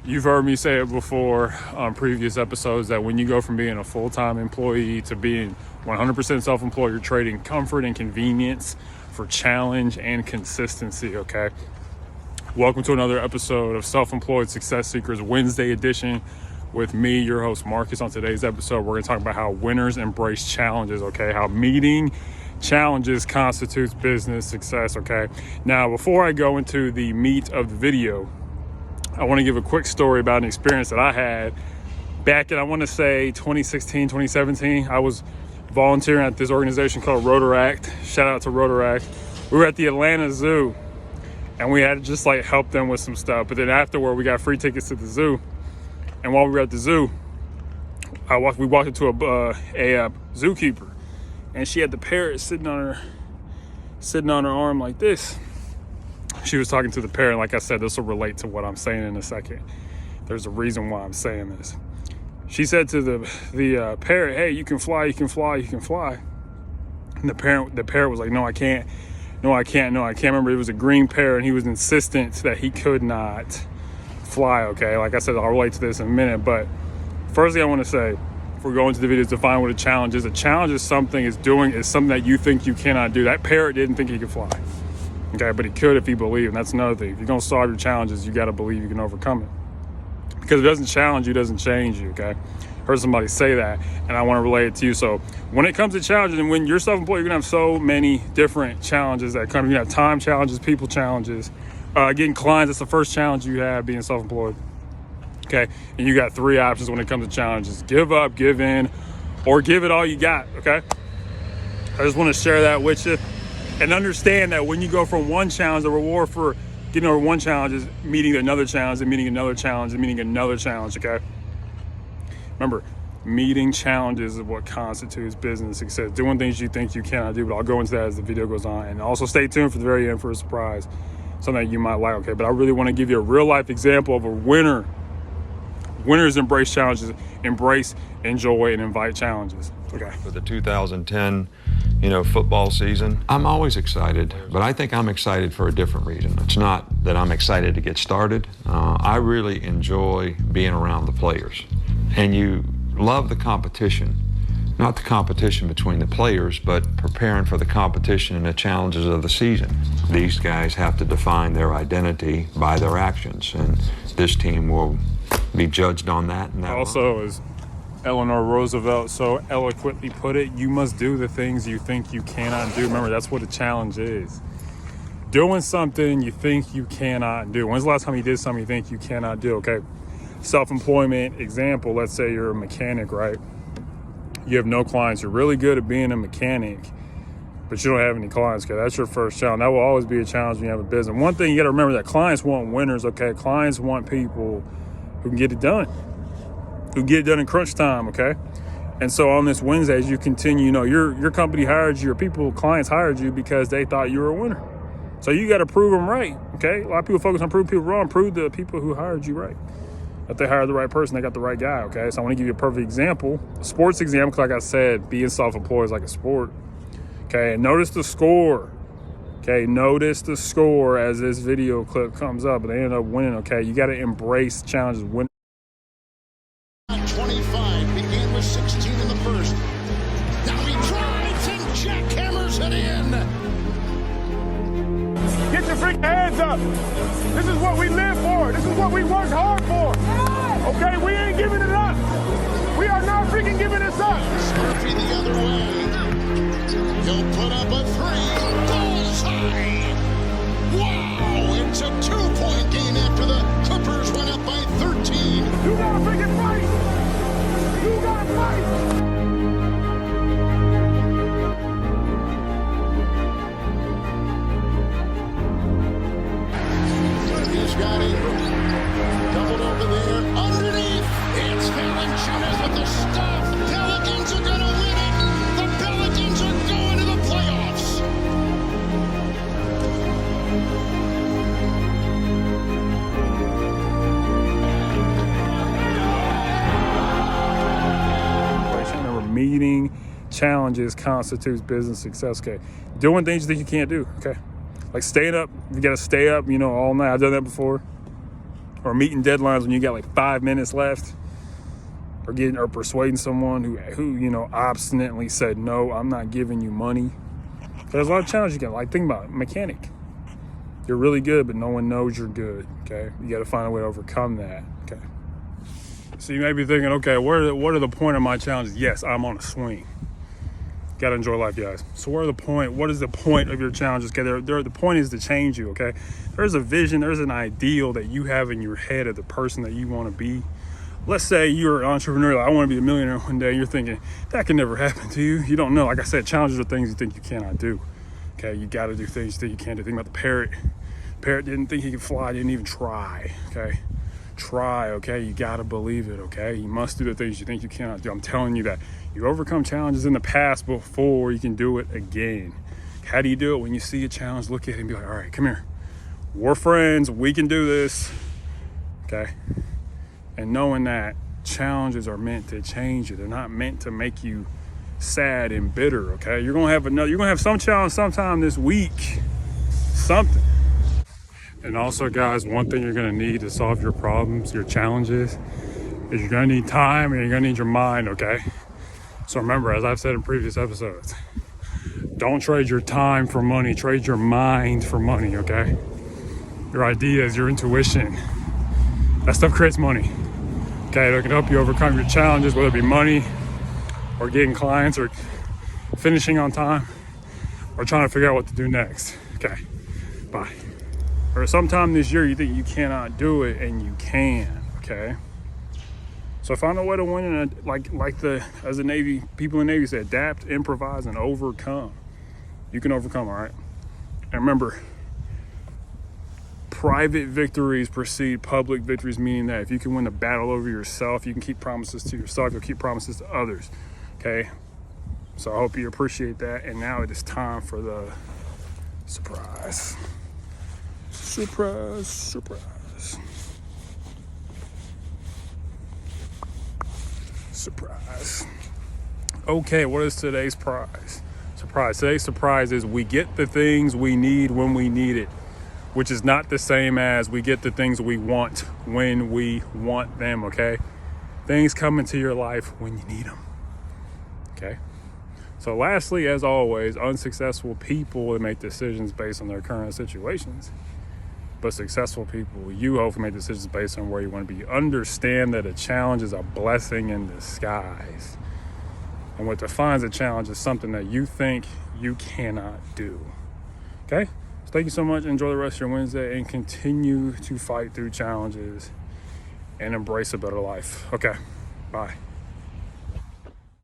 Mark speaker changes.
Speaker 1: You've heard me say it before on previous episodes that when you go from being a full-time employee to being 100% self-employed, you're trading comfort and convenience for challenge and consistency, okay? Welcome to another episode of Self-Employed Success Seekers Wednesday edition with me, your host, Marcus. On today's episode, we're going to talk about how winners embrace challenges, okay? How meeting challenges constitutes business success, okay? Now, before I go into the meat of the video, I want to give a quick story about an experience that I had back in, I want to say 2016, 2017. I was volunteering at this organization called Rotaract. Shout out to Rotaract. We were at the Atlanta Zoo and we had to just like help them with some stuff. But then afterward, we got free tickets to the zoo. And while we were at the zoo, we walked into a zookeeper, and she had the parrot sitting on her arm like this. She was talking to the parrot. Like I said, this will relate to what I'm saying in a second. There's a reason why I'm saying this. She said to the parrot, "Hey, you can fly, you can fly, you can fly." And the parrot was like, "No, I can't. No, I can't. No, I can't." Remember, it was a green parrot, and he was insistent that he could not fly, okay? Like I said, I'll relate to this in a minute. But first thing I want to say, before we go into the video, is define what a challenge is. A challenge is something that you think you cannot do. That parrot didn't think he could fly. Okay, but he could if he believed, and that's another thing. If you're gonna solve your challenges, you gotta believe you can overcome it. Because if it doesn't challenge you, it doesn't change you, okay? Heard somebody say that, and I wanna relate it to you. So when it comes to challenges, and when you're self-employed, you're gonna have so many different challenges that come. You're gonna have time challenges, people challenges. Getting clients, that's the first challenge you have being self-employed, okay? And you got three options when it comes to challenges: give up, give in, or give it all you got, okay? I just wanna share that with you. And understand that when you go from one challenge, the reward for getting over one challenge is meeting another challenge and meeting another challenge and meeting another challenge, okay? Remember, meeting challenges is what constitutes business success. Doing things you think you cannot do, but I'll go into that as the video goes on. And also stay tuned for the very end for a surprise, something that you might like, okay? But I really want to give you a real life example of a winner. Winners embrace challenges, embrace, enjoy, and invite challenges, okay?
Speaker 2: For the 2010 football season, I'm always excited, but I think I'm excited for a different reason. It's not that I'm excited to get started. I really enjoy being around the players. And you love the competition, not the competition between the players, but preparing for the competition and the challenges of the season. These guys have to define their identity by their actions, and this team will be judged on that. And that
Speaker 1: also, as Eleanor Roosevelt so eloquently put it, you must do the things you think you cannot do. Remember, that's what a challenge is. Doing something you think you cannot do. When's the last time you did something you think you cannot do? Okay, self-employment example, let's say you're a mechanic, right? You have no clients. You're really good at being a mechanic, but you don't have any clients. Okay, that's your first challenge. That will always be a challenge when you have a business. One thing you got to remember, that clients want winners, okay? Clients want people who can get it done, who get it done in crunch time, okay? And so on this Wednesday, as you continue, your company hired you, your clients hired you because they thought you were a winner. So you got to prove them right, okay? A lot of people focus on proving people wrong. Prove the people who hired you right, that they hired the right person, they got the right guy, okay? So I want to give you a perfect example, a sports example, because like I said, being self-employed is like a sport, okay? And notice the score, okay? Notice the score as this video clip comes up, and they end up winning, okay? You got to embrace challenges.
Speaker 3: 25 began with 16 in the first. Now he drives and jackhammers it in.
Speaker 4: Get your freaking hands up. This is what we live for. This is what we work hard for. Okay, we ain't giving it up. We are not freaking giving this up.
Speaker 3: Murphy the other way. He'll put up a three. Bullseye. Wow, it's a 2-point game after the Clippers went up by 13.
Speaker 4: You gotta freaking fight. You gotta fight.
Speaker 3: He's got Ingram. Doubled over there. Underneath. It's Valanciunas with the stuff. Pelicans are going to win it. The Pelicans are going to the playoffs.
Speaker 1: Remember, meeting challenges constitutes business success, okay? Doing things you think you can't do, okay? Like staying up, you gotta stay up, all night. I've done that before. or meeting deadlines when you got like 5 minutes left, or persuading someone who you know obstinately said no, I'm not giving you money. There's a lot of challenges you can, like, think about it. Mechanic, you're really good, but no one knows you're good. Okay, you got to find a way to overcome that. Okay, so you may be thinking, okay, what are the point of my challenges? Yes, I'm on a swing. Got to enjoy life, guys. So what is the point of your challenges? Okay, the point is to change you. Okay, there's a vision, there's an ideal that you have in your head of the person that you want to be. Let's say you're an entrepreneur, like, I want to be a millionaire one day. You're thinking that can never happen to you. You don't know. Like I said, challenges are things you think you cannot do. Okay, you got to do things you think you can't do. Think about the parrot. Parrot didn't think he could fly, didn't even try. Okay, try. Okay, you got to believe it. Okay, you must do the things you think you cannot do. I'm telling you that you overcome challenges in the past before you can do it again. How do you do it? When you see a challenge, look at it and be like, all right, come here. We're friends. We can do this. Okay. And knowing that challenges are meant to change you. They're not meant to make you sad and bitter, okay? You're gonna have some challenge sometime this week. Something. And also, guys, one thing you're gonna need to solve your problems, your challenges, is you're gonna need time and you're gonna need your mind, okay? So remember, as I've said in previous episodes, don't trade your time for money, trade your mind for money, okay? Your ideas, your intuition, that stuff creates money. Okay, that can help you overcome your challenges, whether it be money or getting clients or finishing on time or trying to figure out what to do next. Okay, bye. Or sometime this year you think you cannot do it and you can, okay? So find a way to win, and as the Navy, people in the Navy say, adapt, improvise, and overcome. You can overcome, all right? And remember, private victories precede public victories, meaning that if you can win the battle over yourself, you can keep promises to yourself, you'll keep promises to others, okay? So I hope you appreciate that. And now it is time for the surprise. Surprise, surprise. Surprise. Okay, what is today's prize? Surprise. Today's surprise is we get the things we need when we need it, which is not the same as we get the things we want when we want them, okay? Things come into your life when you need them, okay? So lastly, as always, unsuccessful people make decisions based on their current situations. But successful people, you hopefully make decisions based on where you want to be. Understand that a challenge is a blessing in disguise. And what defines a challenge is something that you think you cannot do, okay? Thank you so much. Enjoy the rest of your Wednesday and continue to fight through challenges and embrace a better life. Okay, bye.